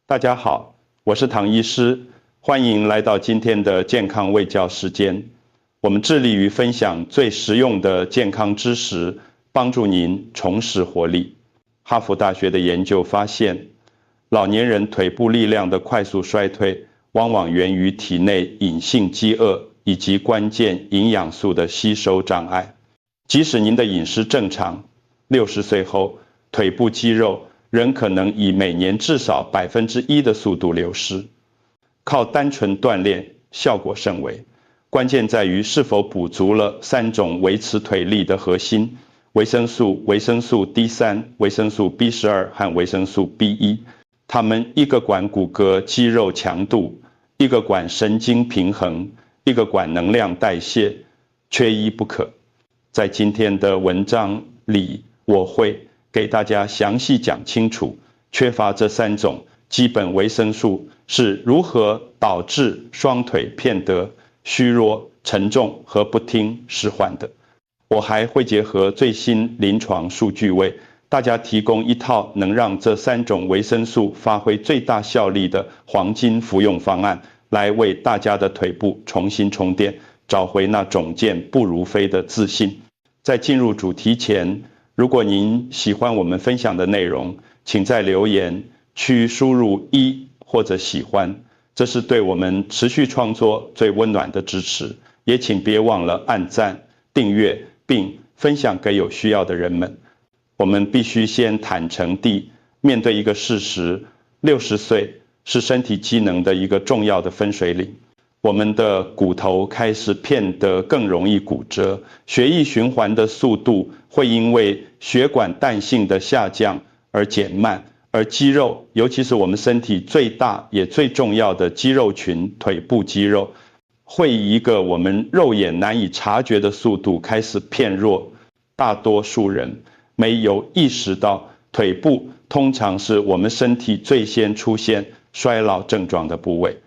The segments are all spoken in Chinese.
大家好，我是唐医师，欢迎来到今天的健康卫教时间。我们致力于分享最实用的健康知识，帮助您重拾活力。哈佛大学的研究发现，老年人腿部力量的快速衰退，往往源于体内隐性饥饿以及关键营养素的吸收障碍。即使您的饮食正常，60岁后，腿部肌肉仍可能以每年至少1%的速度流失。靠单纯锻炼效果甚微，关键在于是否补足了3种维持腿力的核心：维生素、维生素 D3、维生素 B12和维生素 B1。它们一个管骨骼肌肉强度，一个管神经平衡，一个管能量代谢，缺一不可。在今天的文章里，我会给大家详细讲清楚，缺乏这3种基本维生素是如何导致双腿变得虚弱、沉重和不听使唤的。我还会结合最新临床数据，为大家提供一套能让这3种维生素发挥最大效力的黄金服用方案，来为大家的腿部重新充电，找回那种健不如飞的自信。在进入主题前，如果您喜欢我们分享的内容，请在留言区输入1或者喜欢，这是对我们持续创作最温暖的支持。也请别忘了按赞、订阅并分享给有需要的人们。我们必须先坦诚地面对一个事实：60岁是身体机能的一个重要的分水岭。我们的骨头开始变得更容易骨折，血液循环的速度会因为血管弹性的下降而减慢，而肌肉，尤其是我们身体最大也最重要的肌肉群腿部肌肉，会以一个我们肉眼难以察觉的速度开始变弱。大多数人没有意识到，腿部通常是我们身体最先出现衰老症状的部位。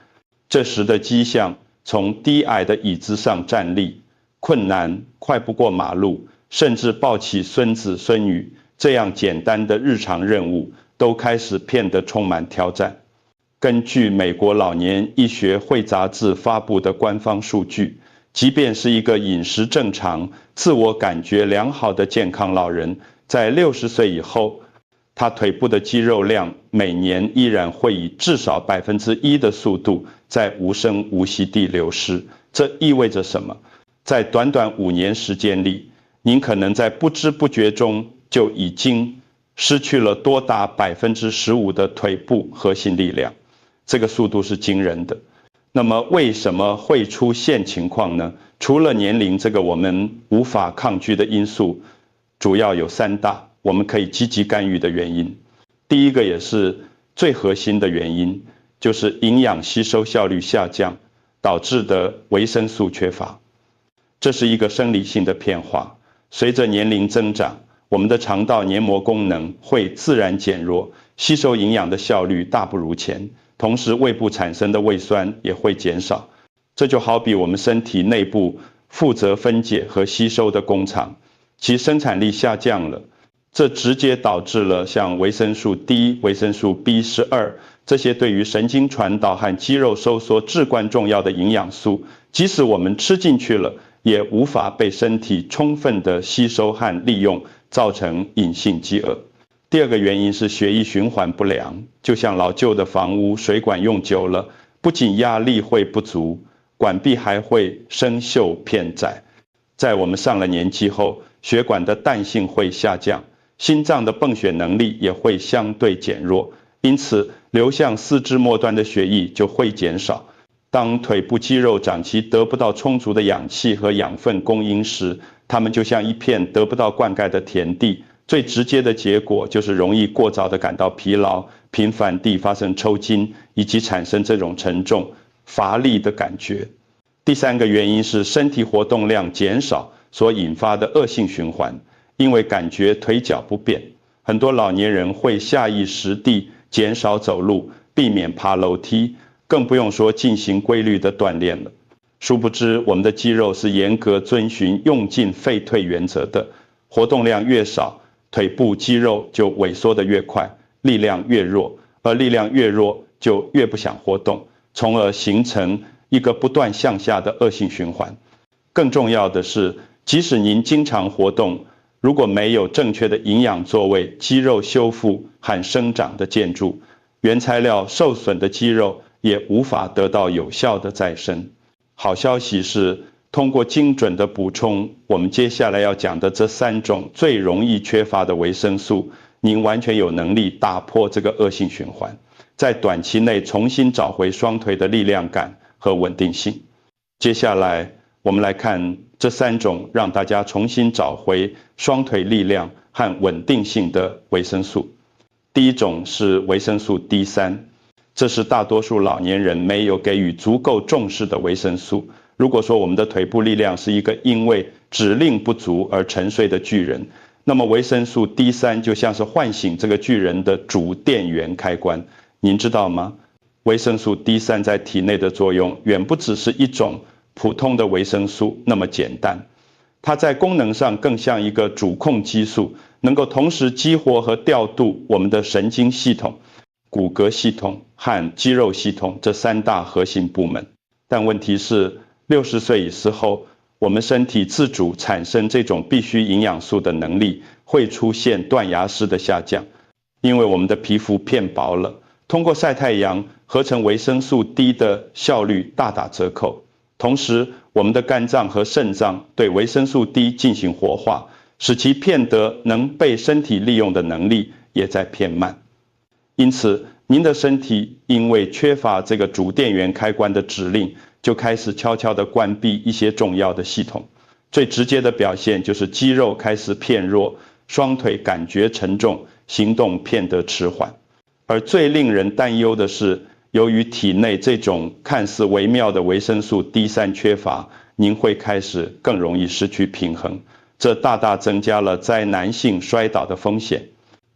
这时的迹象，从低矮的椅子上站立、困难快不过马路，甚至抱起孙子孙女这样简单的日常任务，都开始变得充满挑战。根据美国老年医学会杂志发布的官方数据，即便是一个饮食正常、自我感觉良好的健康老人，在60岁以后，他腿部的肌肉量每年依然会以至少1%的速度在无声无息地流失。这意味着什么？在短短5年时间里，您可能在不知不觉中就已经失去了多达15%的腿部核心力量。这个速度是惊人的。那么为什么会出现情况呢？除了年龄这个我们无法抗拒的因素，主要有3大我们可以积极干预的原因。第一个也是最核心的原因，就是营养吸收效率下降导致的维生素缺乏。这是一个生理性的变化，随着年龄增长，我们的肠道黏膜功能会自然减弱，吸收营养的效率大不如前，同时胃部产生的胃酸也会减少。这就好比我们身体内部负责分解和吸收的工厂，其生产力下降了，这直接导致了像维生素 D、维生素 B12 这些对于神经传导和肌肉收缩至关重要的营养素，即使我们吃进去了，也无法被身体充分的吸收和利用，造成隐性饥饿。第二个原因是血液循环不良，就像老旧的房屋水管用久了，不仅压力会不足，管壁还会生锈偏窄。在我们上了年纪后，血管的弹性会下降，心脏的泵血能力也会相对减弱，因此流向四肢末端的血液就会减少。当腿部肌肉长期得不到充足的氧气和养分供应时，它们就像一片得不到灌溉的田地，最直接的结果就是容易过早的感到疲劳，频繁地发生抽筋，以及产生这种沉重、乏力的感觉。第3个原因是身体活动量减少所引发的恶性循环，因为感觉腿脚不便，很多老年人会下意识地减少走路，避免爬楼梯，更不用说进行规律的锻炼了。殊不知，我们的肌肉是严格遵循用进废退原则的，活动量越少，腿部肌肉就萎缩得越快，力量越弱，而力量越弱，就越不想活动，从而形成一个不断向下的恶性循环。更重要的是，即使您经常活动，如果没有正确的营养作为肌肉修复和生长的建筑，原材料受损的肌肉也无法得到有效的再生。好消息是，通过精准的补充，我们接下来要讲的这3种最容易缺乏的维生素，您完全有能力打破这个恶性循环，在短期内重新找回双腿的力量感和稳定性。接下来我们来看这3种让大家重新找回双腿力量和稳定性的维生素。第一种是维生素 D3， 这是大多数老年人没有给予足够重视的维生素。如果说我们的腿部力量是一个因为指令不足而沉睡的巨人，那么维生素 D3 就像是唤醒这个巨人的主电源开关。您知道吗？维生素 D3 在体内的作用远不只是一种普通的维生素那么简单，它在功能上更像一个主控激素，能够同时激活和调度我们的神经系统、骨骼系统和肌肉系统这3大核心部门。但问题是，60岁以后，我们身体自主产生这种必需营养素的能力会出现断崖式的下降，因为我们的皮肤变薄了，通过晒太阳合成维生素 D 的效率大打折扣。同时，我们的肝脏和肾脏对维生素 D 进行活化，使其变得能被身体利用的能力也在变慢。因此，您的身体因为缺乏这个主电源开关的指令，就开始悄悄地关闭一些重要的系统。最直接的表现就是肌肉开始变弱，双腿感觉沉重，行动变得迟缓。而最令人担忧的是，由于体内这种看似微妙的维生素 D3 缺乏，您会开始更容易失去平衡，这大大增加了灾难性摔倒的风险。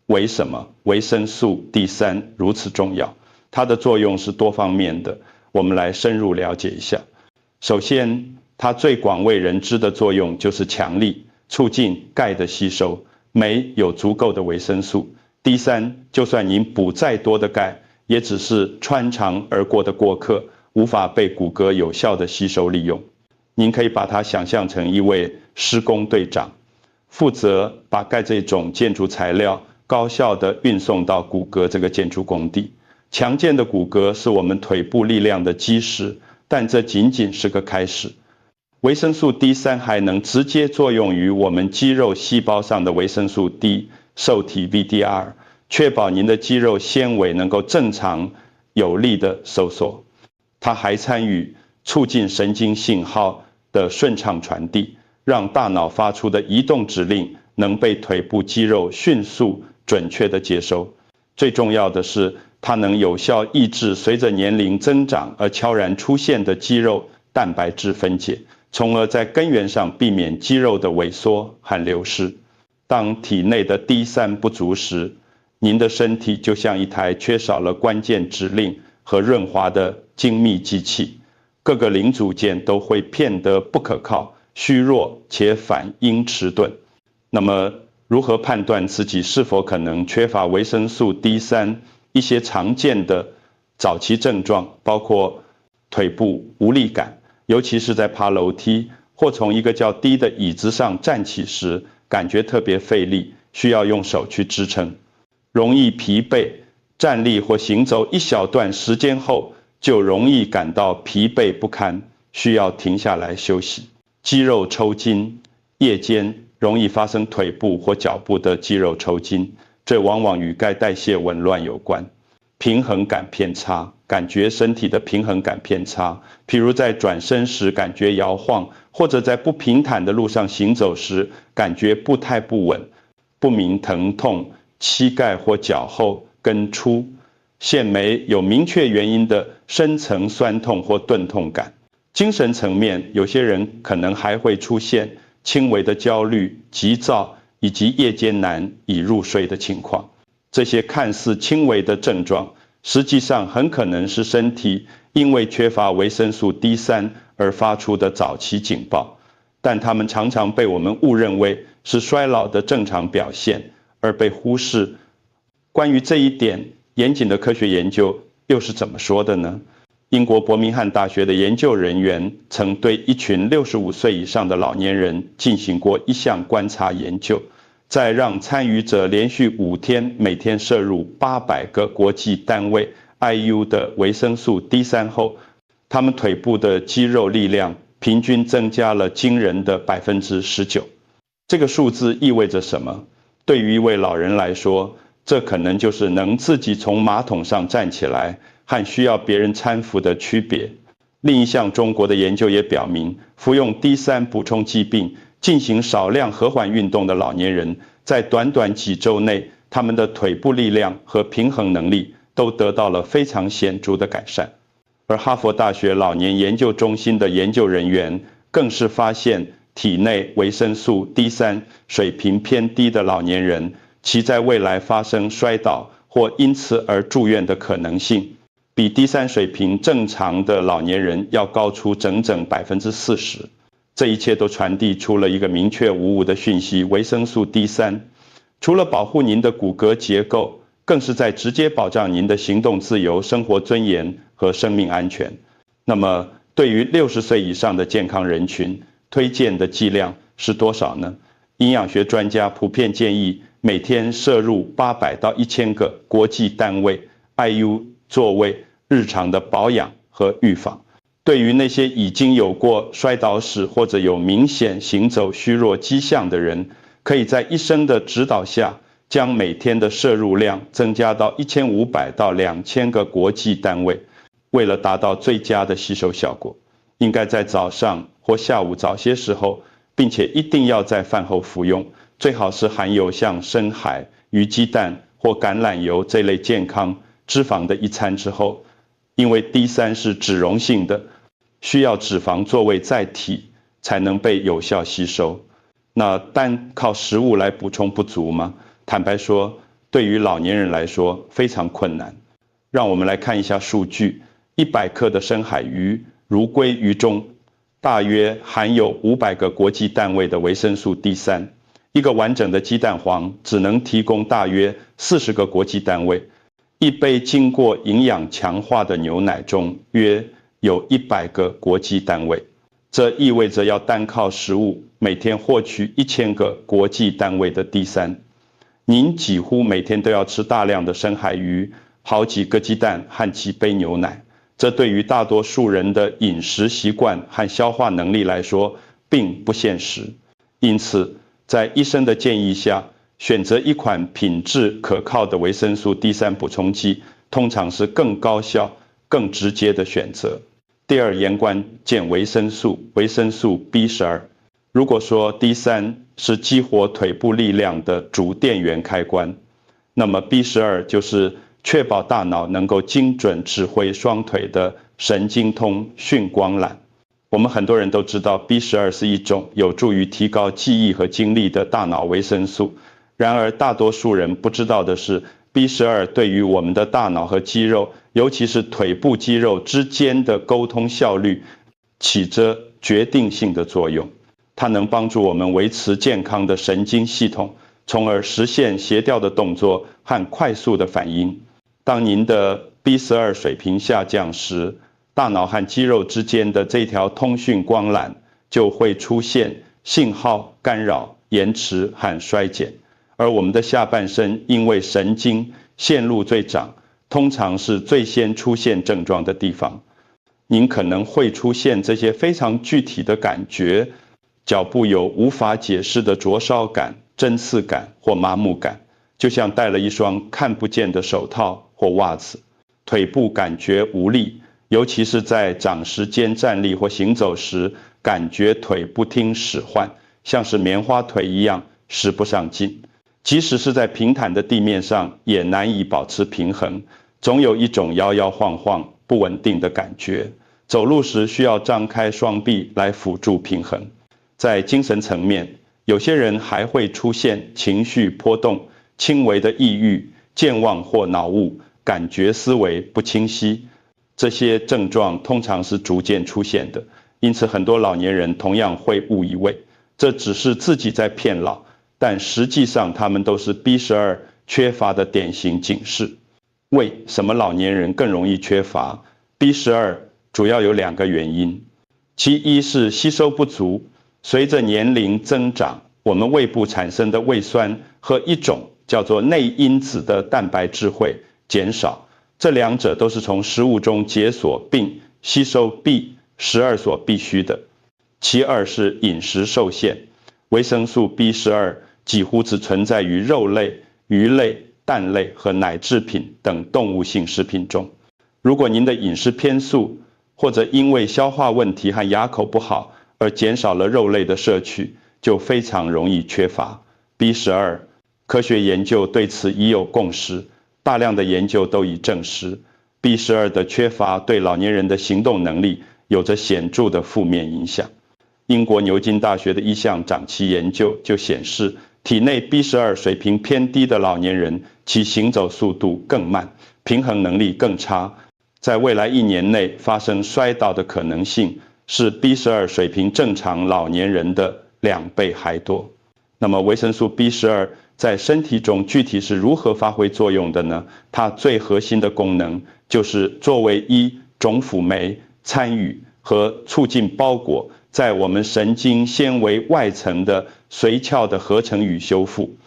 为什么维生素 D3 如此重要？它的作用是多方面的，我们来深入了解一下。首先，它最广为人知的作用就是强力，促进钙的吸收。没有足够的维生素 D3， 就算您补再多的钙，也只是穿肠而过的过客，无法被骨骼有效的吸收利用。您可以把它想象成一位施工队长，负责把钙这种建筑材料高效地运送到骨骼这个建筑工地。强健的骨骼是我们腿部力量的基石，但这仅仅是个开始。维生素 D3 还能直接作用于我们肌肉细胞上的维生素 D 受体 VDR， 确保您的肌肉纤维能够正常有力的收缩。它还参与促进神经信号的顺畅传递，让大脑发出的移动指令能被腿部肌肉迅速准确地接收。最重要的是，它能有效抑制随着年龄增长而悄然出现的肌肉蛋白质分解，从而在根源上避免肌肉的萎缩和流失。当体内的 D3 不足时，您的身体就像一台缺少了关键指令和润滑的精密机器，各个零组件都会变得不可靠、虚弱且反应迟钝。那么，如何判断自己是否可能缺乏维生素 D3？ 一些常见的早期症状包括腿部无力感，尤其是在爬楼梯或从一个较低的椅子上站起时，感觉特别费力，需要用手去支撑。容易疲惫，站立或行走一小段时间后，就容易感到疲惫不堪，需要停下来休息。肌肉抽筋，夜间容易发生腿部或脚部的肌肉抽筋，这往往与钙代谢紊乱有关。平衡感偏差，感觉身体的平衡感偏差，譬如在转身时感觉摇晃，或者在不平坦的路上行走时感觉步态不稳，不明疼痛，膝盖或脚后跟粗，线没有明确原因的深层酸痛或钝痛感。精神层面，有些人可能还会出现轻微的焦虑、急躁以及夜间难以入睡的情况。这些看似轻微的症状，实际上很可能是身体因为缺乏维生素 D3 而发出的早期警报，但它们常常被我们误认为是衰老的正常表现，而被忽视。关于这一点，严谨的科学研究又是怎么说的呢？英国伯明翰大学的研究人员曾对一群65岁以上的老年人进行过一项观察研究，在让参与者连续5天每天摄入800个国际单位 IU 的维生素 D3 后，他们腿部的肌肉力量平均增加了惊人的19%。这个数字意味着什么？对于一位老人来说，这可能就是能自己从马桶上站起来和需要别人搀扶的区别。另一项中国的研究也表明，服用 D3 补充剂并进行少量和缓运动的老年人，在短短几周内，他们的腿部力量和平衡能力都得到了非常显著的改善。而哈佛大学老年研究中心的研究人员更是发现，体内维生素 D3 水平偏低的老年人，其在未来发生摔倒或因此而住院的可能性，比 D3 水平正常的老年人要高出整整40%。这一切都传递出了一个明确无误的讯息：维生素 D3 除了保护您的骨骼结构，更是在直接保障您的行动自由、生活尊严和生命安全。那么，对于60岁以上的健康人群，推荐的剂量是多少呢？营养学专家普遍建议每天摄入800到1000个国际单位 IU 作为日常的保养和预防。对于那些已经有过摔倒史或者有明显行走虚弱迹象的人，可以在医生的指导下，将每天的摄入量增加到1500到2000个国际单位。为了达到最佳的吸收效果，应该在早上或下午早些时候，并且一定要在饭后服用，最好是含有像深海、鱼鸡蛋或橄榄油这类健康脂肪的一餐之后，因为 D3 是脂溶性的，需要脂肪作为载体才能被有效吸收。那单靠食物来补充不足吗？坦白说，对于老年人来说非常困难。让我们来看一下数据：100克的深海鱼如鲑鱼中，大约含有500个国际单位的维生素 D3。一个完整的鸡蛋黄只能提供大约40个国际单位。一杯经过营养强化的牛奶中约有100个国际单位。这意味着要单靠食物每天获取1000个国际单位的 D3。您几乎每天都要吃大量的深海鱼、好几个鸡蛋和几杯牛奶。这对于大多数人的饮食习惯和消化能力来说并不现实。因此，在医生的建议下，选择一款品质可靠的维生素 D3 补充剂，通常是更高效、更直接的选择。第二研关键维生素 B12。如果说 D3 是激活腿部力量的主电源开关，那么 B12 就是确保大脑能够精准指挥双腿的神经通讯光缆。我们很多人都知道 B12 是一种有助于提高记忆和精力的大脑维生素，然而大多数人不知道的是， B12 对于我们的大脑和肌肉，尤其是腿部肌肉之间的沟通效率起着决定性的作用。它能帮助我们维持健康的神经系统，从而实现协调的动作和快速的反应。当您的 B12 水平下降时，大脑和肌肉之间的这条通讯光缆就会出现信号干扰、延迟和衰减。而我们的下半身因为神经线路最长，通常是最先出现症状的地方。您可能会出现这些非常具体的感觉：脚部有无法解释的灼烧感、针刺感或麻木感，就像戴了一双看不见的手套或袜子；腿部感觉无力，尤其是在长时间站立或行走时，感觉腿不听使唤，像是棉花腿一样使不上劲。即使是在平坦的地面上，也难以保持平衡，总有一种摇摇晃晃、不稳定的感觉。走路时需要张开双臂来辅助平衡。在精神层面，有些人还会出现情绪波动、轻微的抑郁、健忘或脑雾、感觉思维不清晰。这些症状通常是逐渐出现的，因此很多老年人同样会误以为这只是自己在骗老，但实际上他们都是 B12 缺乏的典型警示。为什么老年人更容易缺乏 B12？ 主要有2个原因，其一是吸收不足。随着年龄增长，我们胃部产生的胃酸和一种叫做内因子的蛋白质会减少，这2者都是从食物中解锁并吸收 B12 所必须的。其二是饮食受限，维生素 B12 几乎只存在于肉类、鱼类、蛋类和奶制品等动物性食品中。如果您的饮食偏素，或者因为消化问题和牙口不好而减少了肉类的摄取，就非常容易缺乏 B12。科学研究对此已有共识，大量的研究都已证实 B12 的缺乏对老年人的行动能力有着显著的负面影响。英国牛津大学的一项长期研究就显示，体内 B12 水平偏低的老年人，其行走速度更慢，平衡能力更差，在未来1年内发生摔倒的可能性是 B12 水平正常老年人的2倍还多。那么维生素 B12 在身体中具体是如何发挥作用的呢？它最核心的功能就是作为种辅酶参与和促进包裹在我们神经纤维外层的髓鞘的合成与修复。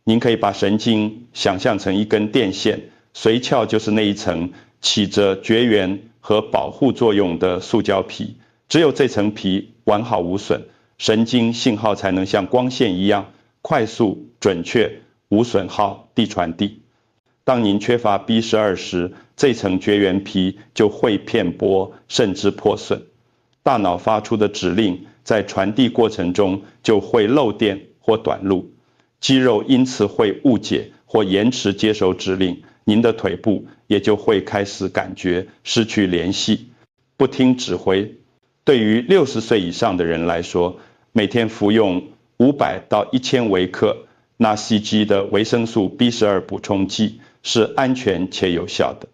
您可以把神经想象成一根电线，髓鞘就是那一层起着绝缘和保护作用的塑胶皮，只有这层皮完好无损，神经信号才能像光线一样快速、准确、无损耗地传递。当您缺乏 B12 时，这层绝缘皮就会片剥甚至破损，大脑发出的指令在传递过程中就会漏电或短路，肌肉因此会误解或延迟接收指令，您的腿部也就会开始感觉失去联系，不听指挥。对于60岁以上的人来说，每天服用500到1000微克纳西基的维生素 B12 补充剂是安全且有效的。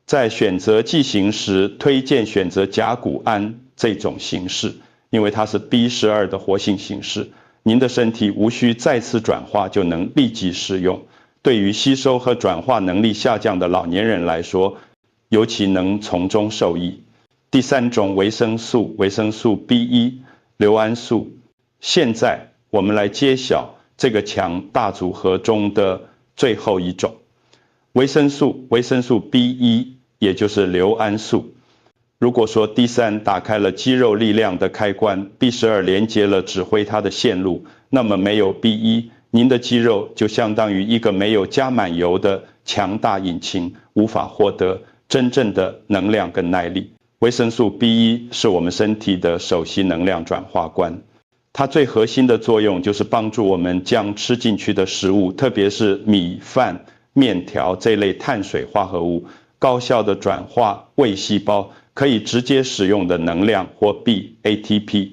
在选择剂型时，推荐选择甲钴胺这种形式，因为它是 B12 的活性形式，您的身体无需再次转化就能立即使用。对于吸收和转化能力下降的老年人来说，尤其能从中受益。第3种维生素 B1 硫胺素。现在我们来揭晓这个强大组合中的最后一种维生素 B1， 也就是硫胺素。如果说 D3 打开了肌肉力量的开关， B12 连接了指挥它的线路，那么没有 B1， 您的肌肉就相当于一个没有加满油的强大引擎，无法获得真正的能量跟耐力。维生素 B1 是我们身体的首席能量转化官，它最核心的作用就是帮助我们将吃进去的食物，特别是米饭、面条这类碳水化合物，高效的转化胃细胞可以直接使用的能量或 ATP。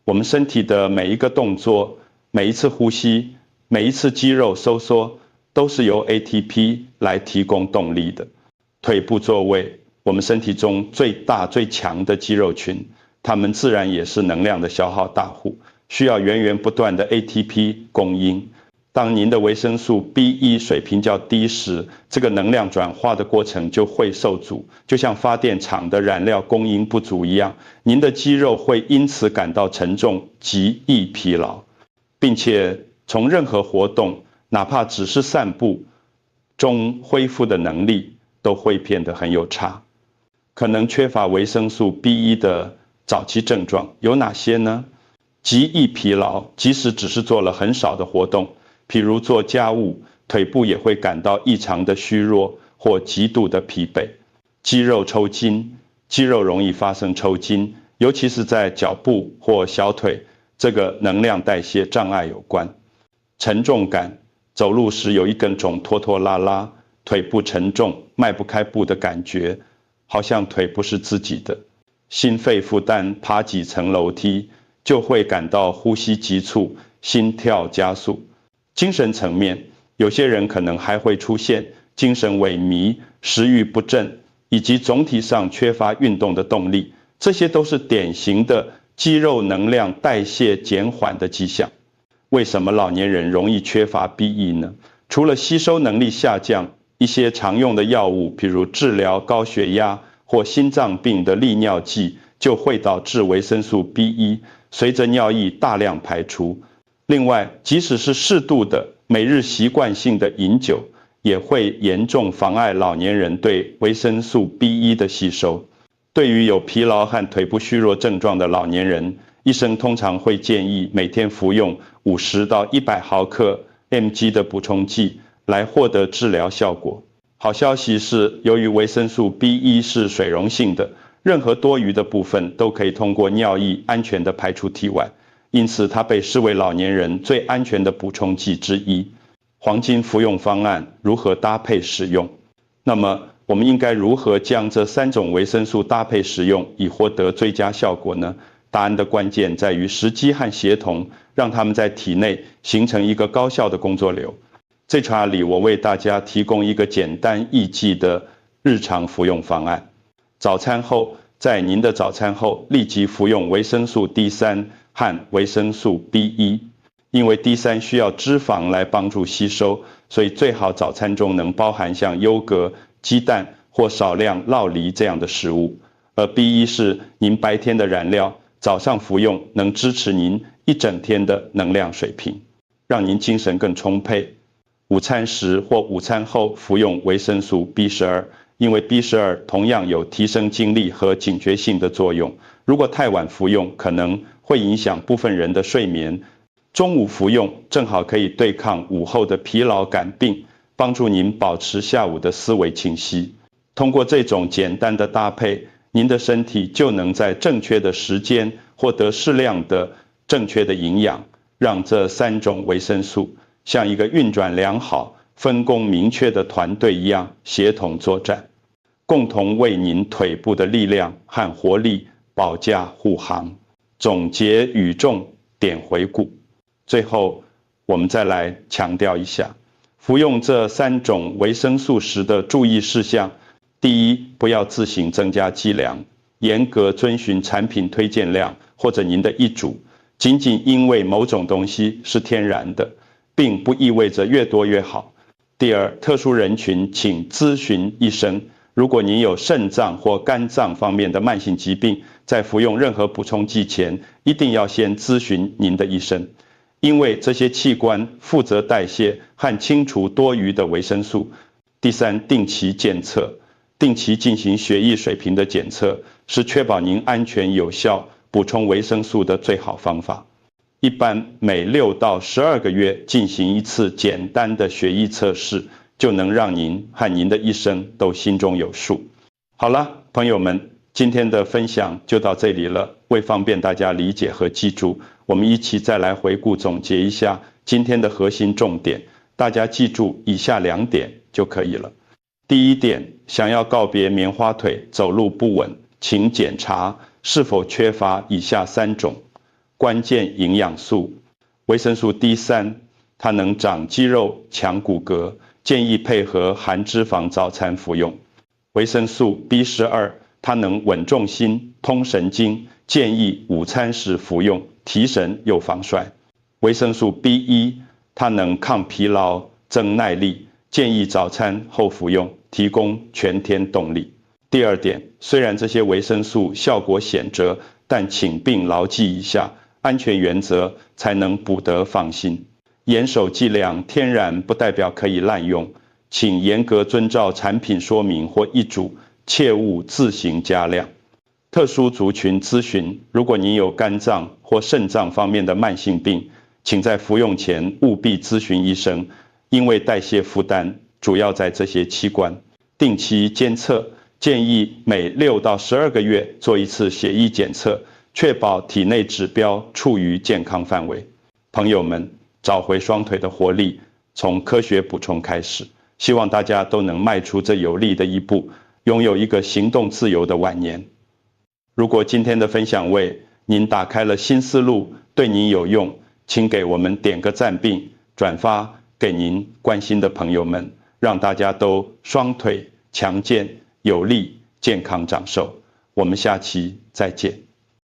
我们身体的每一个动作、每一次呼吸、每一次肌肉收缩，都是由 ATP 来提供动力的。腿部作为我们身体中最大最强的肌肉群，它们自然也是能量的消耗大户，需要源源不断的 ATP 供应。当您的维生素 B1 水平较低时，这个能量转化的过程就会受阻，就像发电厂的燃料供应不足一样，您的肌肉会因此感到沉重、极易疲劳，并且从任何活动，哪怕只是散步中恢复的能力都会变得很有差。可能缺乏维生素 B1 的早期症状有哪些呢？极易疲劳，即使只是做了很少的活动，譬如做家务，腿部也会感到异常的虚弱或极度的疲惫。肌肉抽筋，肌肉容易发生抽筋，尤其是在脚部或小腿，这个能量代谢障碍有关。沉重感，走路时有一根种拖拖拉拉，腿部沉重，迈不开步的感觉，好像腿不是自己的。心肺负担，爬几层楼梯就会感到呼吸急促，心跳加速。精神层面，有些人可能还会出现精神萎靡、食欲不振，以及总体上缺乏运动的动力，这些都是典型的肌肉能量代谢减缓的迹象。为什么老年人容易缺乏 B1 呢？除了吸收能力下降，一些常用的药物，譬如治疗高血压或心脏病的利尿剂，就会导致维生素 B1 随着尿液大量排出。另外，即使是适度的每日习惯性的饮酒，也会严重妨碍老年人对维生素 B1 的吸收。对于有疲劳和腿部虚弱症状的老年人，医生通常会建议每天服用50到100毫克 mg 的补充剂来获得治疗效果。好消息是，由于维生素 B1 是水溶性的，任何多余的部分都可以通过尿液安全地排出体外，因此它被视为老年人最安全的补充剂之一。黄金服用方案如何搭配使用？那么我们应该如何将这3种维生素搭配使用，以获得最佳效果呢？答案的关键在于时机和协同，让它们在体内形成一个高效的工作流。这场里，我为大家提供一个简单易记的日常服用方案。早餐后，在您的早餐后立即服用维生素 D3 和维生素 B1。因为 D3 需要脂肪来帮助吸收，所以最好早餐中能包含像优格、鸡蛋或少量酪梨这样的食物。而 B1 是您白天的燃料，早上服用能支持您一整天的能量水平，让您精神更充沛。午餐时或午餐后服用维生素 B12， 因为 B12 同样有提升精力和警觉性的作用。如果太晚服用，可能会影响部分人的睡眠。中午服用正好可以对抗午后的疲劳感病，帮助您保持下午的思维清晰。通过这种简单的搭配，您的身体就能在正确的时间获得适量的正确的营养，让这3种维生素像一个运转良好、分工明确的团队一样协同作战，共同为您腿部的力量和活力保驾护航。总结语重点回顾。最后，我们再来强调一下，服用这3种维生素时的注意事项。第一，不要自行增加剂量，严格遵循产品推荐量或者您的医嘱。仅仅因为某种东西是天然的，并不意味着越多越好。第二，特殊人群请咨询医生。如果您有肾脏或肝脏方面的慢性疾病，在服用任何补充剂前，一定要先咨询您的医生。因为这些器官负责代谢和清除多余的维生素。第三，定期检测，定期进行血液水平的检测，是确保您安全有效补充维生素的最好方法。一般每6到12个月进行一次简单的血液测试，就能让您和您的医生都心中有数。好了，朋友们，今天的分享就到这里了。为方便大家理解和记住，我们一起再来回顾总结一下今天的核心重点。大家记住以下2点就可以了。第一点，想要告别棉花腿、走路不稳，请检查是否缺乏以下3种关键营养素。维生素 D3， 它能长肌肉、强骨骼，建议配合含脂肪早餐服用。维生素 B12， 它能稳重心、通神经，建议午餐时服用，提神又防衰。维生素 B1， 它能抗疲劳、增耐力，建议早餐后服用，提供全天动力。第二点，虽然这些维生素效果显著，但请并牢记一下安全原则，才能补得放心。严守剂量，天然不代表可以滥用，请严格遵照产品说明或医嘱，切勿自行加量。特殊族群咨询，如果您有肝脏或肾脏方面的慢性病，请在服用前务必咨询医生，因为代谢负担主要在这些器官。定期监测，建议每6到12个月做一次血液检测，确保体内指标处于健康范围。朋友们，找回双腿的活力，从科学补充开始，希望大家都能迈出这有力的一步，拥有一个行动自由的晚年。如果今天的分享为您打开了新思路，对您有用，请给我们点个赞并转发给您关心的朋友们，让大家都双腿强健有力，健康长寿。我们下期再见。